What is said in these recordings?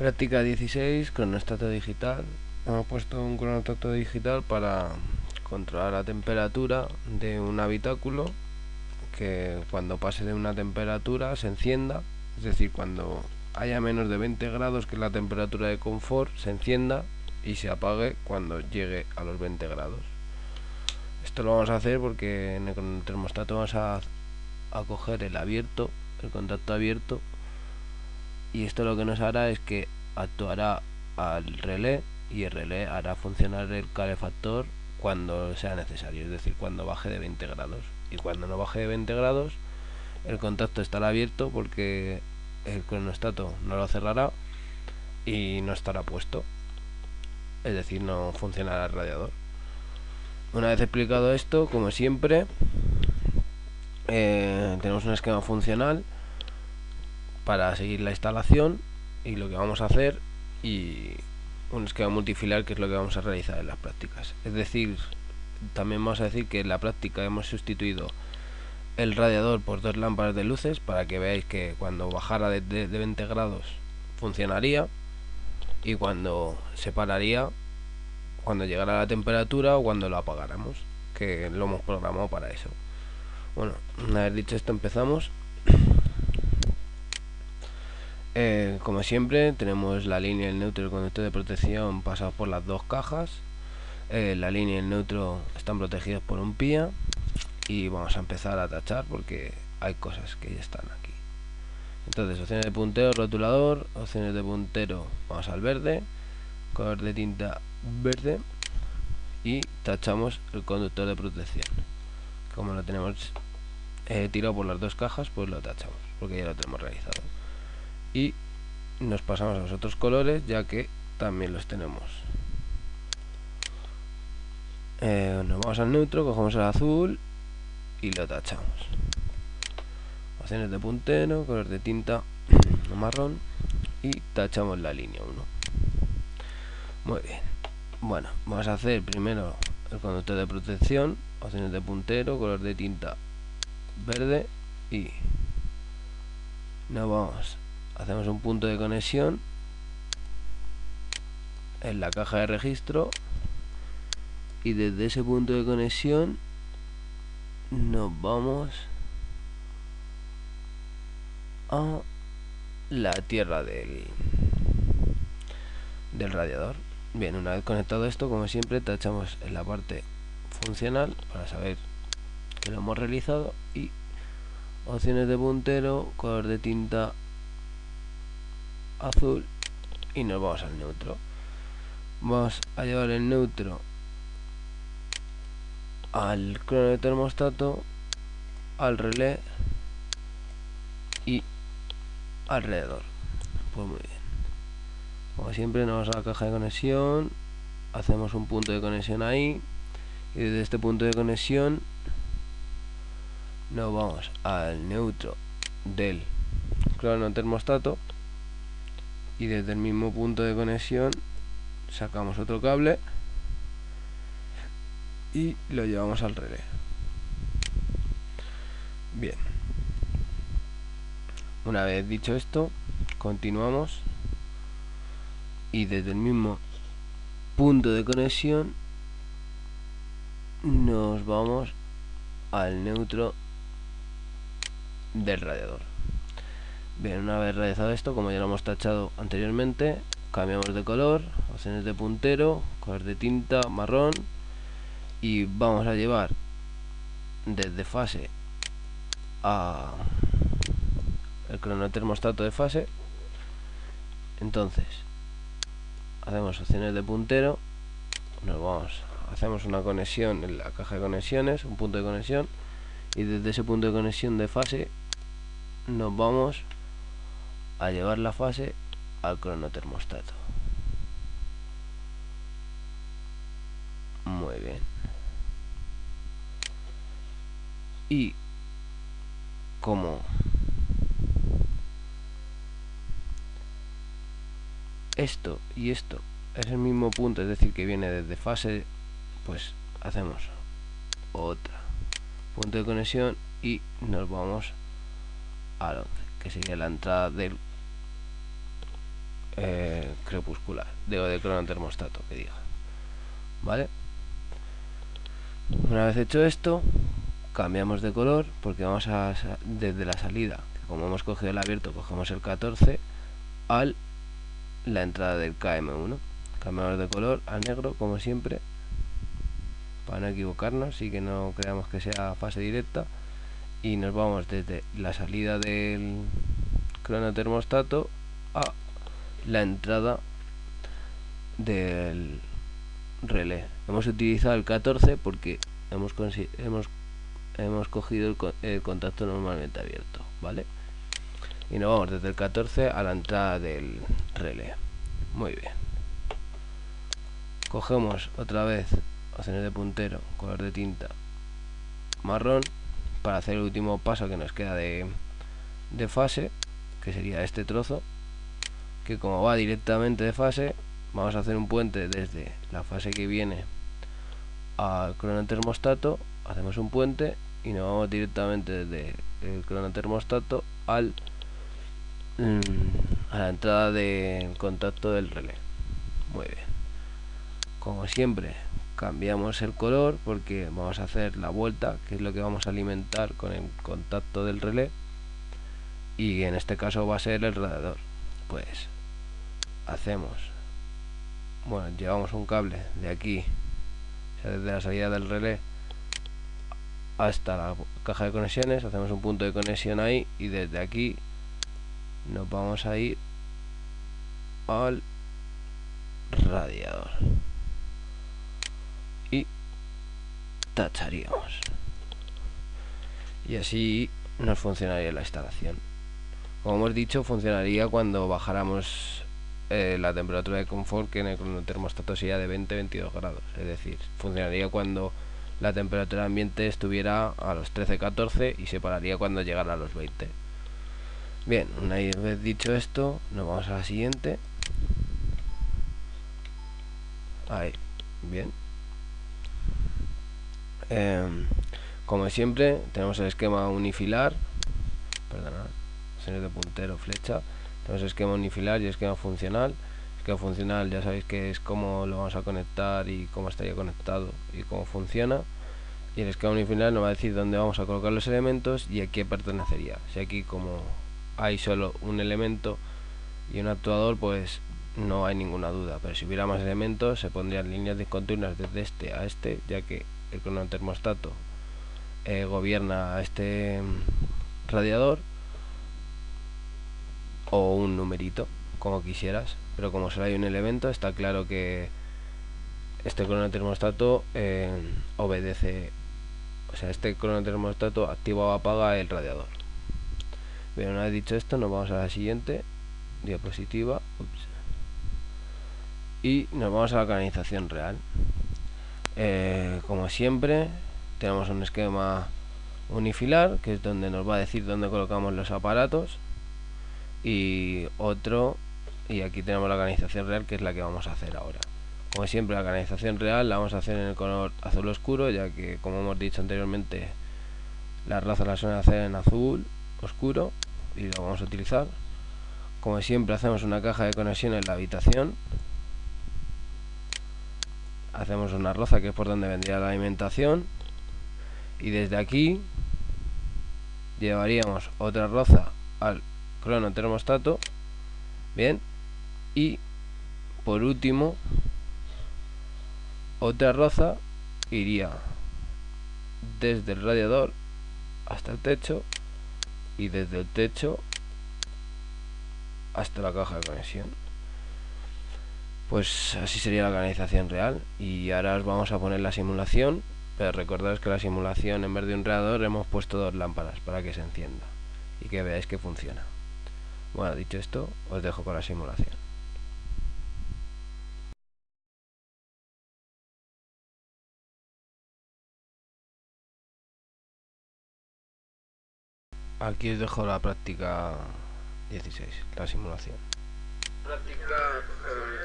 Práctica 16, cronostato digital. Hemos puesto un cronostato digital para controlar la temperatura de un habitáculo, que cuando pase de una temperatura se encienda, es decir, cuando haya menos de 20 grados, que es la temperatura de confort, se encienda y se apague cuando llegue a los 20 grados. Esto lo vamos a hacer porque en el termostato vamos a coger el abierto, el contacto abierto, y esto lo que nos hará es que actuará al relé y el relé hará funcionar el calefactor cuando sea necesario, es decir, cuando baje de 20 grados. Y cuando no baje de 20 grados, el contacto estará abierto porque el cronostato no lo cerrará y no estará puesto, es decir, no funcionará el radiador. Una vez explicado esto, como siempre, tenemos un esquema funcional para seguir la instalación y lo que vamos a hacer, y un esquema multifilar, que es lo que vamos a realizar en las prácticas. Es decir, también vamos a decir que en la práctica hemos sustituido el radiador por dos lámparas de luces para que veáis que cuando bajara de 20 grados funcionaría, y cuando se pararía cuando llegara a la temperatura o cuando lo apagáramos, que lo hemos programado para eso. Bueno, una vez dicho esto, empezamos. Como siempre, tenemos la línea, el neutro y el conductor de protección pasados por las dos cajas. La línea y el neutro están protegidos por un PIA, y vamos a empezar a tachar porque hay cosas que ya están aquí. Entonces, opciones de puntero, rotulador, opciones de puntero, vamos al verde, color de tinta verde, y tachamos el conductor de protección. Como lo tenemos tirado por las dos cajas, pues lo tachamos porque ya lo tenemos realizado. Y nos pasamos a los otros colores, ya que también los tenemos. Nos vamos al neutro, cogemos el azul y lo tachamos. Opciones de puntero, color de tinta marrón, y tachamos la línea 1. Muy bien. Bueno, vamos a hacer primero el conductor de protección, opciones de puntero, color de tinta verde, y nos vamos, hacemos un punto de conexión en la caja de registro, y desde ese punto de conexión nos vamos a la tierra del radiador. Bien, una vez conectado esto, como siempre, tachamos en la parte funcional para saber que lo hemos realizado, y opciones de puntero, color de tinta azul, y nos vamos al neutro. Vamos a llevar el neutro al crono de termostato, al relé y alrededor. Pues muy bien. Como siempre, nos vamos a la caja de conexión, hacemos un punto de conexión ahí, y desde este punto de conexión nos vamos al neutro del crono termostato, y desde el mismo punto de conexión sacamos otro cable y lo llevamos al relé. Bien, una vez dicho esto, continuamos, y desde el mismo punto de conexión nos vamos al neutro del radiador. Bien, una vez realizado esto, como ya lo hemos tachado anteriormente, cambiamos de color, opciones de puntero, color de tinta marrón, y vamos a llevar desde fase a el cronotermostato de fase. Entonces hacemos opciones de puntero, nos vamos, hacemos una conexión en la caja de conexiones, un punto de conexión, y desde ese punto de conexión de fase nos vamos a llevar la fase al cronotermostato. Muy bien. Y como esto y esto es el mismo punto, es decir, que viene desde fase, pues hacemos otra punto de conexión y nos vamos al 11, que sería la entrada del crepuscular, de cronotermostato, que diga. ¿Vale? Una vez hecho esto, cambiamos de color porque vamos a desde la salida, que como hemos cogido el abierto, cogemos el 14 al la entrada del KM1. Cambiamos de color a negro como siempre para no equivocarnos y que no creamos que sea fase directa, y nos vamos desde la salida del cronotermostato a la entrada del relé. Hemos utilizado el 14 porque hemos cogido el contacto normalmente abierto, ¿vale? Y nos vamos desde el 14 a la entrada del relé. Muy bien. Cogemos otra vez opciones de puntero, color de tinta marrón, para hacer el último paso que nos queda de fase, que sería este trozo, que como va directamente de fase, vamos a hacer un puente desde la fase que viene al cronotermostato, hacemos un puente y nos vamos directamente desde el cronotermostato a la entrada de contacto del relé. Muy bien. Como siempre, cambiamos el color porque vamos a hacer la vuelta, que es lo que vamos a alimentar con el contacto del relé, y en este caso va a ser el radiador. Pues hacemos, bueno, llevamos un cable de aquí, o sea, desde la salida del relé hasta la caja de conexiones, hacemos un punto de conexión ahí, y desde aquí nos vamos a ir al radiador y tacharíamos, y así nos funcionaría la instalación. Como hemos dicho, funcionaría cuando bajáramos la temperatura de confort, que en el cronotermostato sería de 20-22 grados, es decir, funcionaría cuando la temperatura ambiente estuviera a los 13-14 y se pararía cuando llegara a los 20. Bien, una vez dicho esto, nos vamos a la siguiente. Ahí, bien. Como siempre, tenemos el esquema unifilar, perdonad, señales de puntero, flecha. Tenemos esquema unifilar y esquema funcional. Esquema funcional ya sabéis que es cómo lo vamos a conectar y cómo estaría conectado y cómo funciona. Y el esquema unifilar nos va a decir dónde vamos a colocar los elementos y a qué pertenecería. Si aquí, como hay solo un elemento y un actuador, pues no hay ninguna duda, pero si hubiera más elementos se pondrían líneas discontinuas desde este a este, ya que el cronotermostato gobierna a este radiador, o un numerito, como quisieras, pero como solo hay un elemento, está claro que este cronotermostato obedece, o sea, este cronotermostato activa o apaga el radiador. Bien, una vez dicho esto, nos vamos a la siguiente diapositiva. Ups. Y nos vamos a la canalización real. Como siempre, tenemos un esquema unifilar, que es donde nos va a decir dónde colocamos los aparatos, y otro, y aquí tenemos la canalización real, que es la que vamos a hacer ahora. Como siempre, la canalización real la vamos a hacer en el color azul oscuro, ya que, como hemos dicho anteriormente, las razas las suelen hacer en azul oscuro y lo vamos a utilizar. Como siempre, hacemos una caja de conexión en la habitación, hacemos una roza, que es por donde vendría la alimentación, y desde aquí llevaríamos otra roza al cronotermostato. Bien, y por último otra roza iría desde el radiador hasta el techo, y desde el techo hasta la caja de conexión. Pues así sería la canalización real. Y ahora os vamos a poner la simulación, pero recordaos que la simulación, en vez de un radiador, hemos puesto dos lámparas para que se encienda y que veáis que funciona. Bueno, dicho esto, os dejo con la simulación. Aquí os dejo la práctica 16, la simulación.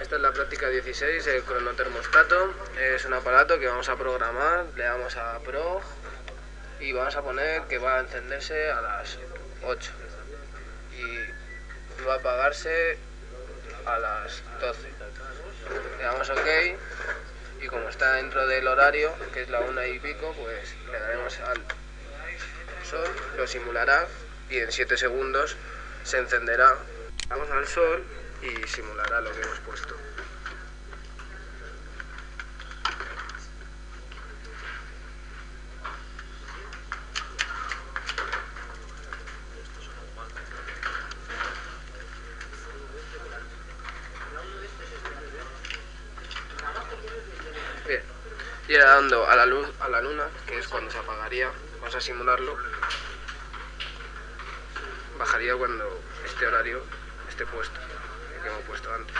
Esta es la práctica 16, el cronotermostato. Es un aparato que vamos a programar, le damos a Pro y vamos a poner que va a encenderse a las 8 y va a apagarse a las 12. Le damos OK y como está dentro del horario, que es la 1 y pico, pues le daremos al sol, lo simulará y en 7 segundos se encenderá. Vamos al sol y simulará lo que hemos puesto. Bien, y ahora dando a la luz, a la luna, que es cuando se apagaría, vamos a simularlo. Bajaría cuando este horario esté puesto, el que hemos puesto antes.